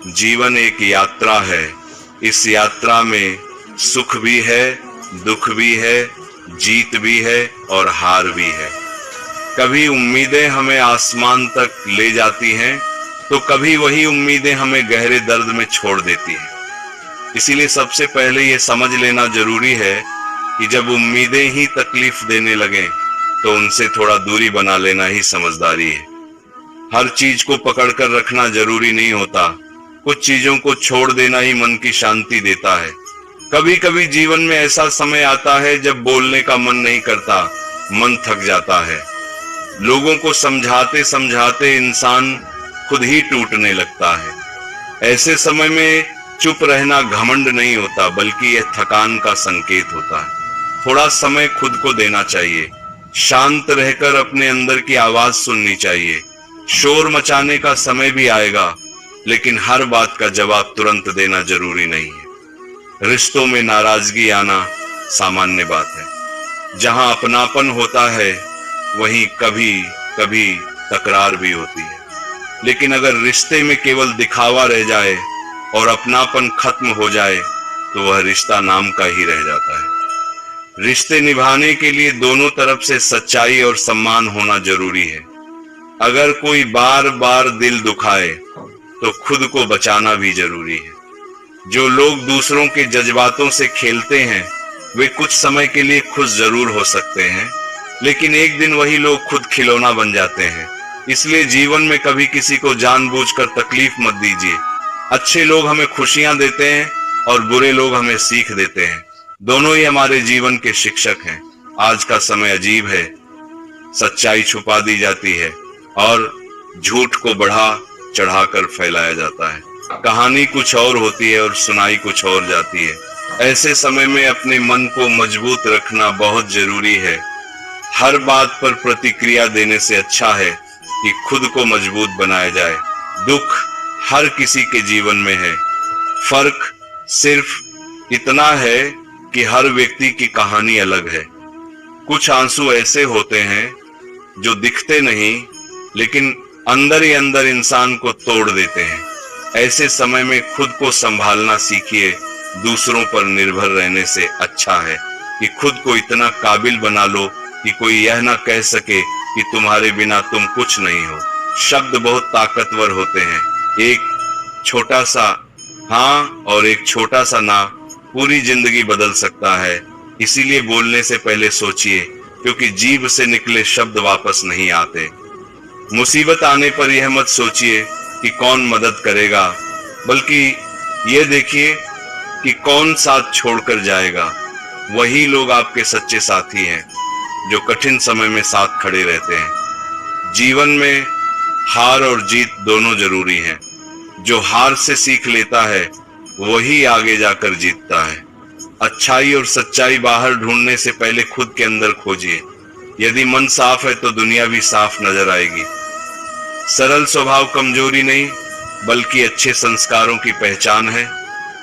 जीवन एक यात्रा है। इस यात्रा में सुख भी है, दुख भी है, जीत भी है और हार भी है। कभी उम्मीदें हमें आसमान तक ले जाती हैं, तो कभी वही उम्मीदें हमें गहरे दर्द में छोड़ देती हैं। इसीलिए सबसे पहले ये समझ लेना जरूरी है कि जब उम्मीदें ही तकलीफ देने लगें, तो उनसे थोड़ा दूरी बना लेना ही समझदारी है। हर चीज को पकड़कर रखना जरूरी नहीं होता, कुछ चीजों को छोड़ देना ही मन की शांति देता है। कभी कभी जीवन में ऐसा समय आता है जब बोलने का मन नहीं करता, मन थक जाता है। लोगों को समझाते समझाते इंसान खुद ही टूटने लगता है। ऐसे समय में चुप रहना घमंड नहीं होता, बल्कि यह थकान का संकेत होता है। थोड़ा समय खुद को देना चाहिए, शांत रहकर अपने अंदर की आवाज सुननी चाहिए। शोर मचाने का समय भी आएगा, लेकिन हर बात का जवाब तुरंत देना जरूरी नहीं है। रिश्तों में नाराजगी आना सामान्य बात है। जहां अपनापन होता है, वहीं कभी कभी तकरार भी होती है। लेकिन अगर रिश्ते में केवल दिखावा रह जाए और अपनापन खत्म हो जाए, तो वह रिश्ता नाम का ही रह जाता है। रिश्ते निभाने के लिए दोनों तरफ से सच्चाई और सम्मान होना जरूरी है। अगर कोई बार बार दिल दुखाए, तो खुद को बचाना भी जरूरी है। जो लोग दूसरों के जज्बातों से खेलते हैं, वे कुछ समय के लिए खुश जरूर हो सकते हैं, लेकिन एक दिन वही लोग खुद खिलौना बन जाते हैं। इसलिए जीवन में कभी किसी को जानबूझकर तकलीफ मत दीजिए। अच्छे लोग हमें खुशियां देते हैं और बुरे लोग हमें सीख देते हैं। दोनों ही हमारे जीवन के शिक्षक हैं। आज का समय अजीब है, सच्चाई छुपा दी जाती है और झूठ को बढ़ा चढ़ाकर फैलाया जाता है। कहानी कुछ और होती है और सुनाई कुछ और जाती है। ऐसे समय में अपने मन को मजबूत रखना बहुत जरूरी है। हर बात पर प्रतिक्रिया देने से अच्छा है कि खुद को मजबूत बनाया जाए। दुख हर किसी के जीवन में है, फर्क सिर्फ इतना है कि हर व्यक्ति की कहानी अलग है। कुछ आंसू ऐसे होते हैं जो दिखते नहीं, लेकिन अंदर ही अंदर इंसान को तोड़ देते हैं। ऐसे समय में खुद को संभालना सीखिए। दूसरों पर निर्भर रहने से अच्छा है कि खुद को इतना काबिल बना लो कि कोई यह ना कह सके कि तुम्हारे बिना तुम कुछ नहीं हो। शब्द बहुत ताकतवर होते हैं। एक छोटा सा हाँ और एक छोटा सा ना पूरी जिंदगी बदल सकता है। इसीलिए बोलने से पहले सोचिए, क्योंकि जीभ से निकले शब्द वापस नहीं आते। मुसीबत आने पर यह मत सोचिए कि कौन मदद करेगा, बल्कि ये देखिए कि कौन साथ छोड़कर जाएगा। वही लोग आपके सच्चे साथी हैं, जो कठिन समय में साथ खड़े रहते हैं। जीवन में हार और जीत दोनों जरूरी हैं। जो हार से सीख लेता है, वही आगे जाकर जीतता है। अच्छाई और सच्चाई बाहर ढूंढने से पहले खुद के अंदर खोजिए। यदि मन साफ है तो दुनिया भी साफ नजर आएगी। सरल स्वभाव कमजोरी नहीं, बल्कि अच्छे संस्कारों की पहचान है।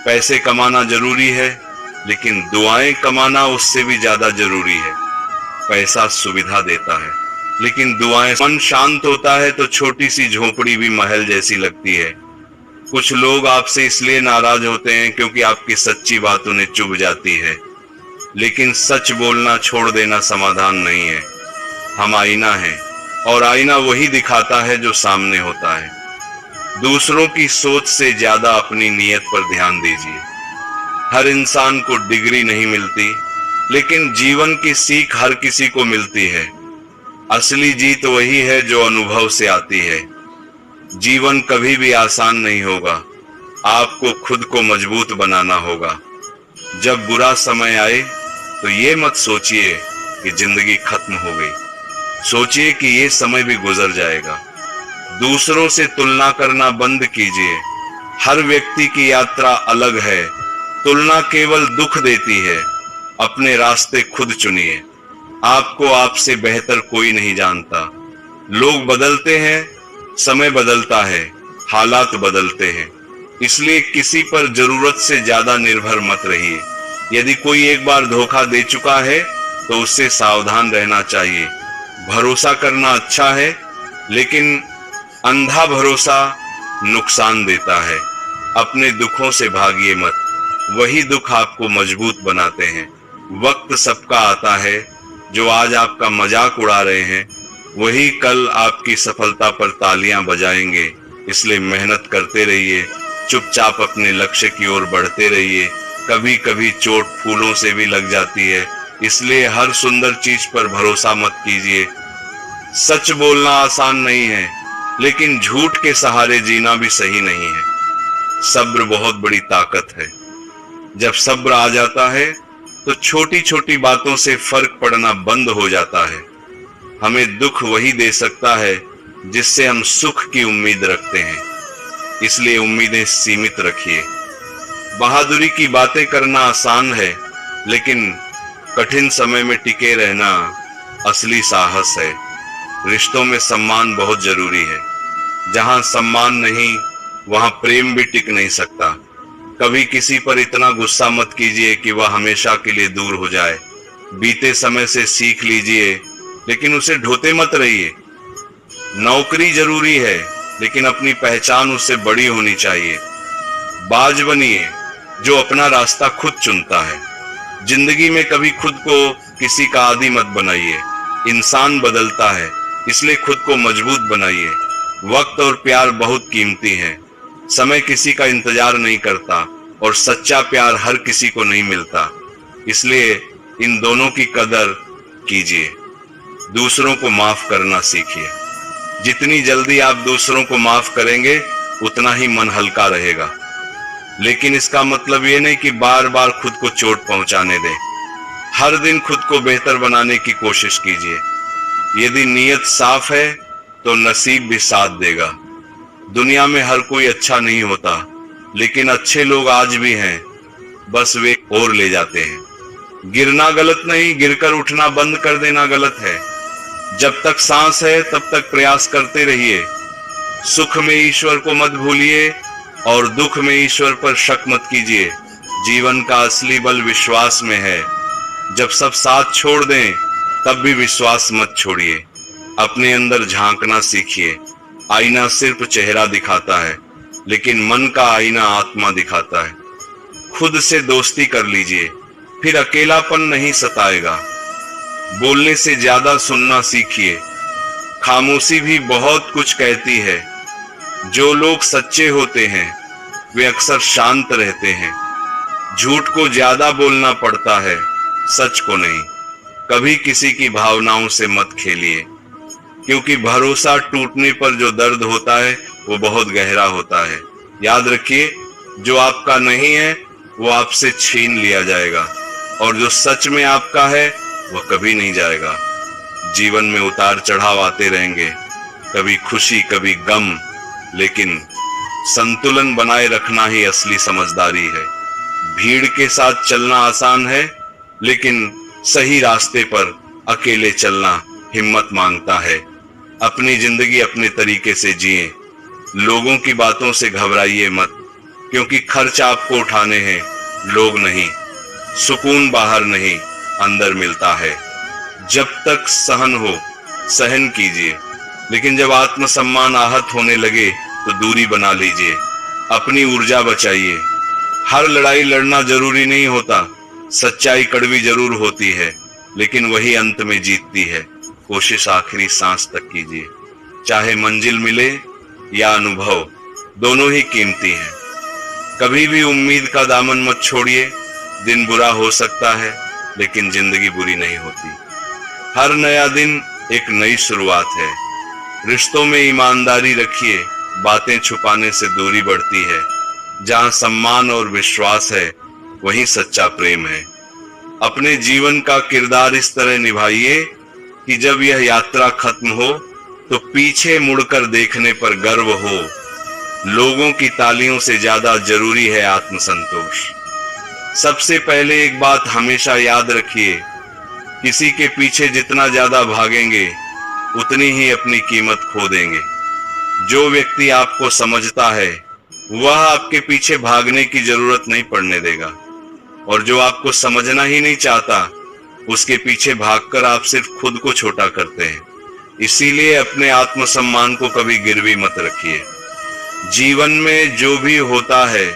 पैसे कमाना जरूरी है, लेकिन दुआएं कमाना उससे भी ज्यादा जरूरी है। पैसा सुविधा देता है, लेकिन दुआएं। मन शांत होता है तो छोटी सी झोपड़ी भी महल जैसी लगती है। कुछ लोग आपसे इसलिए नाराज होते हैं क्योंकि आपकी सच्ची बात उन्हें चुभ जाती है, लेकिन सच बोलना छोड़ देना समाधान नहीं है। हम आईना हैं, और आईना वही दिखाता है जो सामने होता है। दूसरों की सोच से ज्यादा अपनी नीयत पर ध्यान दीजिए। हर इंसान को डिग्री नहीं मिलती, लेकिन जीवन की सीख हर किसी को मिलती है। असली जीत वही है जो अनुभव से आती है। जीवन कभी भी आसान नहीं होगा। आपको खुद को मजबूत बनाना होगा। जब बुरा समय आए तो ये मत सोचिए कि जिंदगी खत्म हो गई। सोचिए कि ये समय भी गुजर जाएगा। दूसरों से तुलना करना बंद कीजिए। हर व्यक्ति की यात्रा अलग है। तुलना केवल दुख देती है। अपने रास्ते खुद चुनिए। आपको आपसे बेहतर कोई नहीं जानता। लोग बदलते हैं, समय बदलता है, हालात बदलते हैं। इसलिए किसी पर जरूरत से ज्यादा निर्भर मत रहिए। यदि कोई एक बार धोखा दे चुका है तो उससे सावधान रहना चाहिए। भरोसा करना अच्छा है, लेकिन अंधा भरोसा नुकसान देता है। अपने दुखों से भागिए मत, वही दुख आपको मजबूत बनाते हैं। वक्त सबका आता है, जो आज आपका मजाक उड़ा रहे हैं वही कल आपकी सफलता पर तालियां बजाएंगे। इसलिए मेहनत करते रहिए, चुपचाप अपने लक्ष्य की ओर बढ़ते रहिए। कभी कभी चोट फूलों से भी लग जाती है, इसलिए हर सुंदर चीज पर भरोसा मत कीजिए। सच बोलना आसान नहीं है, लेकिन झूठ के सहारे जीना भी सही नहीं है। सब्र बहुत बड़ी ताकत है। जब सब्र आ जाता है तो छोटी छोटी बातों से फर्क पड़ना बंद हो जाता है। हमें दुख वही दे सकता है जिससे हम सुख की उम्मीद रखते हैं, इसलिए उम्मीदें सीमित रखिए। बहादुरी की बातें करना आसान है, लेकिन कठिन समय में टिके रहना असली साहस है। रिश्तों में सम्मान बहुत जरूरी है। जहां सम्मान नहीं, वहां प्रेम भी टिक नहीं सकता। कभी किसी पर इतना गुस्सा मत कीजिए कि वह हमेशा के लिए दूर हो जाए। बीते समय से सीख लीजिए, लेकिन उसे ढोते मत रहिए। नौकरी जरूरी है, लेकिन अपनी पहचान उससे बड़ी होनी चाहिए। बाज बनिए जो अपना रास्ता खुद चुनता है। जिंदगी में कभी खुद को किसी का आदी मत बनाइए। इंसान बदलता है, इसलिए खुद को मजबूत बनाइए। वक्त और प्यार बहुत कीमती है। समय किसी का इंतजार नहीं करता और सच्चा प्यार हर किसी को नहीं मिलता, इसलिए इन दोनों की कदर कीजिए। दूसरों को माफ करना सीखिए। जितनी जल्दी आप दूसरों को माफ करेंगे, उतना ही मन हल्का रहेगा। लेकिन इसका मतलब ये नहीं कि बार बार खुद को चोट पहुंचाने दें। हर दिन खुद को बेहतर बनाने की कोशिश कीजिए। यदि नीयत साफ है तो नसीब भी साथ देगा। दुनिया में हर कोई अच्छा नहीं होता, लेकिन अच्छे लोग आज भी हैं, बस वे और ले जाते हैं। गिरना गलत नहीं, गिरकर उठना बंद कर देना गलत है। जब तक सांस है तब तक प्रयास करते रहिए। सुख में ईश्वर को मत भूलिए और दुख में ईश्वर पर शक मत कीजिए। जीवन का असली बल विश्वास में है। जब सब साथ छोड़ दें, तब भी विश्वास मत छोड़िए। अपने अंदर झांकना सीखिए। आईना सिर्फ चेहरा दिखाता है, लेकिन मन का आईना आत्मा दिखाता है। खुद से दोस्ती कर लीजिए, फिर अकेलापन नहीं सताएगा। बोलने से ज्यादा सुनना सीखिए। खामोशी भी बहुत कुछ कहती है। जो लोग सच्चे होते हैं वे अक्सर शांत रहते हैं। झूठ को ज्यादा बोलना पड़ता है, सच को नहीं। कभी किसी की भावनाओं से मत खेलिए, क्योंकि भरोसा टूटने पर जो दर्द होता है वो बहुत गहरा होता है। याद रखिए, जो आपका नहीं है वो आपसे छीन लिया जाएगा, और जो सच में आपका है वह कभी नहीं जाएगा। जीवन में उतार चढ़ाव आते रहेंगे, कभी खुशी कभी गम, लेकिन संतुलन बनाए रखना ही असली समझदारी है। भीड़ के साथ चलना आसान है, लेकिन सही रास्ते पर अकेले चलना हिम्मत मांगता है। अपनी जिंदगी अपने तरीके से जिए। लोगों की बातों से घबराइए मत, क्योंकि खर्च आपको उठाने हैं, लोग नहीं। सुकून बाहर नहीं, अंदर मिलता है। जब तक सहन हो, सहन कीजिए, लेकिन जब आत्मसम्मान आहत होने लगे तो दूरी बना लीजिए। अपनी ऊर्जा बचाइए। हर लड़ाई लड़ना जरूरी नहीं होता। सच्चाई कड़वी जरूर होती है, लेकिन वही अंत में जीतती है। कोशिश आखिरी सांस तक कीजिए। चाहे मंजिल मिले या अनुभव, दोनों ही कीमती हैं। कभी भी उम्मीद का दामन मत छोड़िए। दिन बुरा हो सकता है, लेकिन जिंदगी बुरी नहीं होती। हर नया दिन एक नई शुरुआत है। रिश्तों में ईमानदारी रखिए। बातें छुपाने से दूरी बढ़ती है। जहां सम्मान और विश्वास है, वहीं सच्चा प्रेम है। अपने जीवन का किरदार इस तरह निभाइए कि जब यह यात्रा खत्म हो तो पीछे मुड़कर देखने पर गर्व हो। लोगों की तालियों से ज्यादा जरूरी है आत्मसंतोष। सबसे पहले एक बात हमेशा याद रखिए, किसी के पीछे जितना ज्यादा भागेंगे, उतनी ही अपनी कीमत खो देंगे। जो व्यक्ति आपको समझता है, वह आपके पीछे भागने की जरूरत नहीं पड़ने देगा, और जो आपको समझना ही नहीं चाहता, उसके पीछे भागकर आप सिर्फ खुद को छोटा करते हैं। इसीलिए अपने आत्मसम्मान को कभी गिरवी मत रखिए। जीवन में जो भी होता है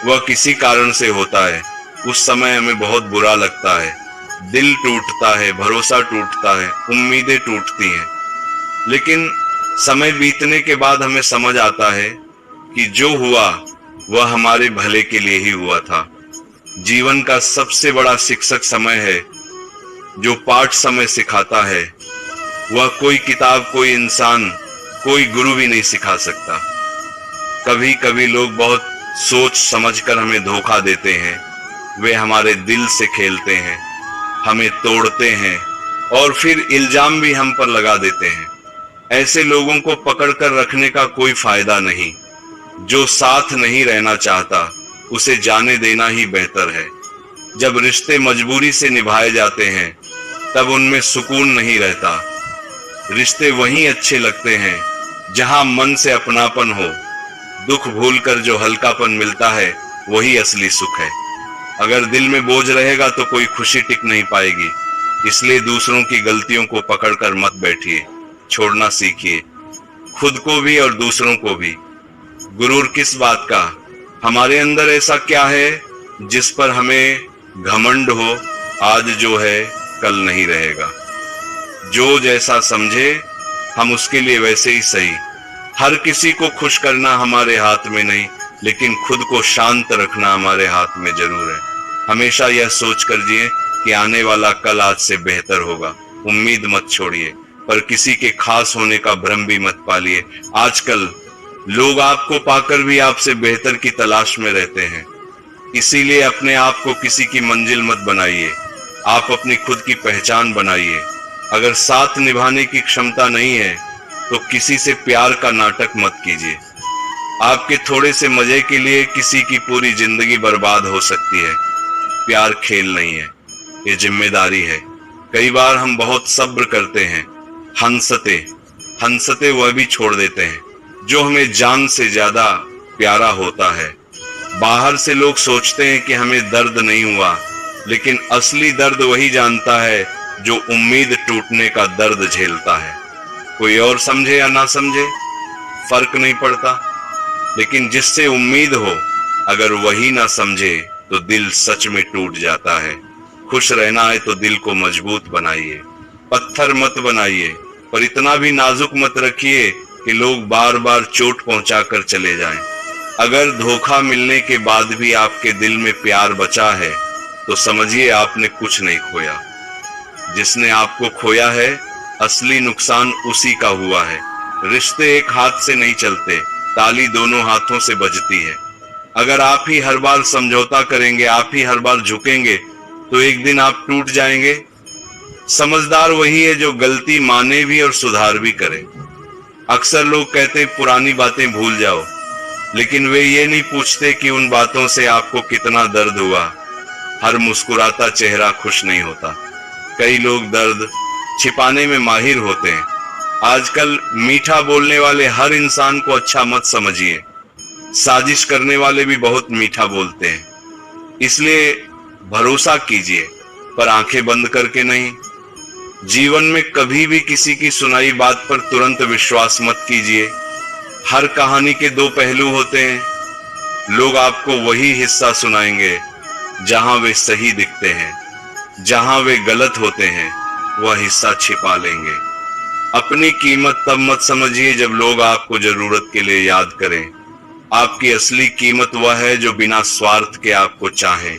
वह किसी कारण से होता है। उस समय हमें बहुत बुरा लगता है, दिल टूटता है, भरोसा टूटता है, उम्मीदें टूटती हैं। लेकिन समय बीतने के बाद हमें समझ आता है कि जो हुआ वह हमारे भले के लिए ही हुआ था। जीवन का सबसे बड़ा शिक्षक समय है, जो पाठ समय सिखाता है वह कोई किताब, कोई इंसान, कोई गुरु भी नहीं सिखा सकता। कभी कभी लोग बहुत सोच समझकर हमें धोखा देते हैं, वे हमारे दिल से खेलते हैं, हमें तोड़ते हैं और फिर इल्जाम भी हम पर लगा देते हैं। ऐसे लोगों को पकड़कर रखने का कोई फायदा नहीं। जो साथ नहीं रहना चाहता उसे जाने देना ही बेहतर है। जब रिश्ते मजबूरी से निभाए जाते हैं तब उनमें सुकून नहीं रहता। रिश्ते वहीं अच्छे लगते हैं जहां मन से अपनापन हो। दुख भूलकर जो हल्कापन मिलता है वही असली सुख है। अगर दिल में बोझ रहेगा तो कोई खुशी टिक नहीं पाएगी। इसलिए दूसरों की गलतियों को पकड़कर मत बैठिए, छोड़ना सीखिए, खुद को भी और दूसरों को भी। गुरूर किस बात का? हमारे अंदर ऐसा क्या है जिस पर हमें घमंड हो? आज जो है कल नहीं रहेगा। जो जैसा समझे हम उसके लिए वैसे ही सही। हर किसी को खुश करना हमारे हाथ में नहीं, लेकिन खुद को शांत रखना हमारे हाथ में जरूर है। हमेशा यह सोच कर जिए कि आने वाला कल आज से बेहतर होगा। उम्मीद मत छोड़िए, पर किसी के खास होने का भ्रम भी मत पालिए। आजकल लोग आपको पाकर भी आपसे बेहतर की तलाश में रहते हैं। इसीलिए अपने आप को किसी की मंजिल मत बनाइए, आप अपनी खुद की पहचान बनाइए। अगर साथ निभाने की क्षमता नहीं है तो किसी से प्यार का नाटक मत कीजिए। आपके थोड़े से मजे के लिए किसी की पूरी जिंदगी बर्बाद हो सकती है। प्यार खेल नहीं है, ये जिम्मेदारी है। कई बार हम बहुत सब्र करते हैं, हंसते वह भी छोड़ देते हैं जो हमें जान से ज्यादा प्यारा होता है। बाहर से लोग सोचते हैं कि हमें दर्द नहीं हुआ, लेकिन असली दर्द वही जानता है जो उम्मीद टूटने का दर्द झेलता है। कोई और समझे या ना समझे फर्क नहीं पड़ता, लेकिन जिससे उम्मीद हो अगर वही ना समझे तो दिल सच में टूट जाता है। खुश रहना है तो दिल को मजबूत बनाइए, पत्थर मत बनाइए, पर इतना भी नाजुक मत रखिए कि लोग बार बार चोट पहुंचा कर चले जाएं। अगर धोखा मिलने के बाद भी आपके दिल में प्यार बचा है तो समझिए आपने कुछ नहीं खोया। जिसने आपको खोया है असली नुकसान उसी का हुआ है। रिश्ते एक हाथ से नहीं चलते, ताली दोनों हाथों से बजती है। अगर आप ही हर बार समझौता करेंगे, आप ही हर बार झुकेंगे, तो एक दिन आप टूट जाएंगे। समझदार वही है जो गलती माने भी और सुधार भी करे। अक्सर लोग कहते पुरानी बातें भूल जाओ, लेकिन वे ये नहीं पूछते कि उन बातों से आपको कितना दर्द हुआ। हर मुस्कुराता चेहरा खुश नहीं होता। कई लोग दर्द छिपाने में माहिर होते हैं। आजकल मीठा बोलने वाले हर इंसान को अच्छा मत समझिए। साजिश करने वाले भी बहुत मीठा बोलते हैं। इसलिए भरोसा कीजिए, पर आंखें बंद करके नहीं। जीवन में कभी भी किसी की सुनाई बात पर तुरंत विश्वास मत कीजिए। हर कहानी के दो पहलू होते हैं। लोग आपको वही हिस्सा सुनाएंगे जहां वे सही दिखते हैं, जहां वे गलत होते हैं वह हिस्सा छिपा लेंगे। अपनी कीमत तब मत समझिए जब लोग आपको जरूरत के लिए याद करें। आपकी असली कीमत वह है जो बिना स्वार्थ के आपको चाहे।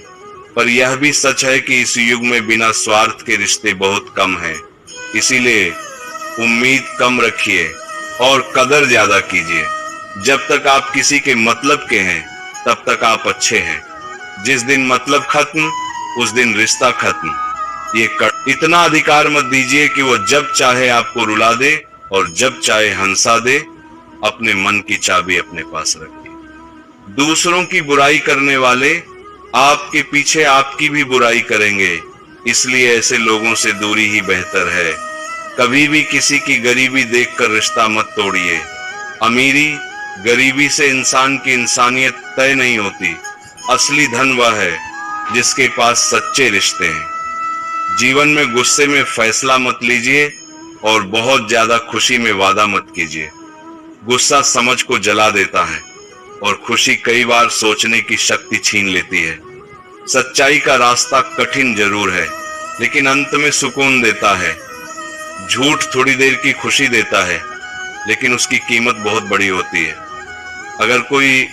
पर यह भी सच है कि इस युग में बिना स्वार्थ के रिश्ते बहुत कम हैं। इसीलिए उम्मीद कम रखिए और कदर ज्यादा कीजिए। जब तक आप किसी के मतलब के हैं तब तक आप अच्छे हैं। जिस दिन मतलब खत्म उस दिन रिश्ता खत्म। इतना अधिकार मत दीजिए कि वो जब चाहे आपको रुला दे और जब चाहे हंसा दे। अपने मन की चाबी अपने पास रखिए। दूसरों की बुराई करने वाले आपके पीछे आपकी भी बुराई करेंगे, इसलिए ऐसे लोगों से दूरी ही बेहतर है। कभी भी किसी की गरीबी देखकर रिश्ता मत तोड़िए। अमीरी गरीबी से इंसान की इंसानियत तय नहीं होती। असली धन वह है जिसके पास सच्चे रिश्ते हैं। जीवन में गुस्से में फैसला मत लीजिए और बहुत ज्यादा खुशी में वादा मत कीजिए। गुस्सा समझ को जला देता है और खुशी कई बार सोचने की शक्ति छीन लेती है। सच्चाई का रास्ता कठिन जरूर है, लेकिन अंत में सुकून देता है। झूठ थोड़ी देर की खुशी देता है, लेकिन उसकी कीमत बहुत बड़ी होती है। अगर कोई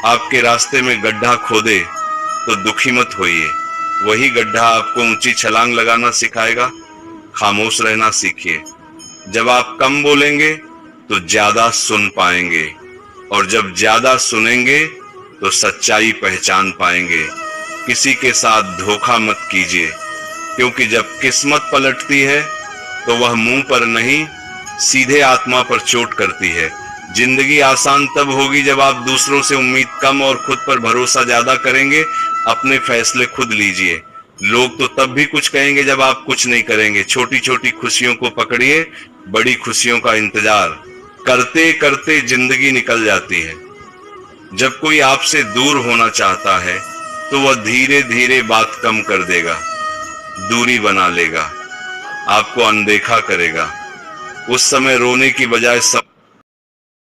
आपके रास्ते में गड्ढा खोदे तो दुखी मत होइए, वही गड्ढा आपको ऊंची छलांग लगाना सिखाएगा। खामोश रहना सीखिए। जब आप कम बोलेंगे तो ज्यादा सुन पाएंगे, और जब ज्यादा सुनेंगे तो सच्चाई पहचान पाएंगे। किसी के साथ धोखा मत कीजिए, क्योंकि जब किस्मत पलटती है तो वह मुंह पर नहीं, सीधे आत्मा पर चोट करती है। जिंदगी आसान तब होगी जब आप दूसरों से उम्मीद कम और खुद पर भरोसा ज्यादा करेंगे। अपने फैसले खुद लीजिए। लोग तो तब भी कुछ कहेंगे जब आप कुछ नहीं करेंगे। छोटी छोटी खुशियों को पकड़िए, बड़ी खुशियों का इंतजार करते करते जिंदगी निकल जाती है। जब कोई आपसे दूर होना चाहता है तो वह धीरे धीरे बात कम कर देगा, दूरी बना लेगा, आपको अनदेखा करेगा। उस समय रोने की बजाय सब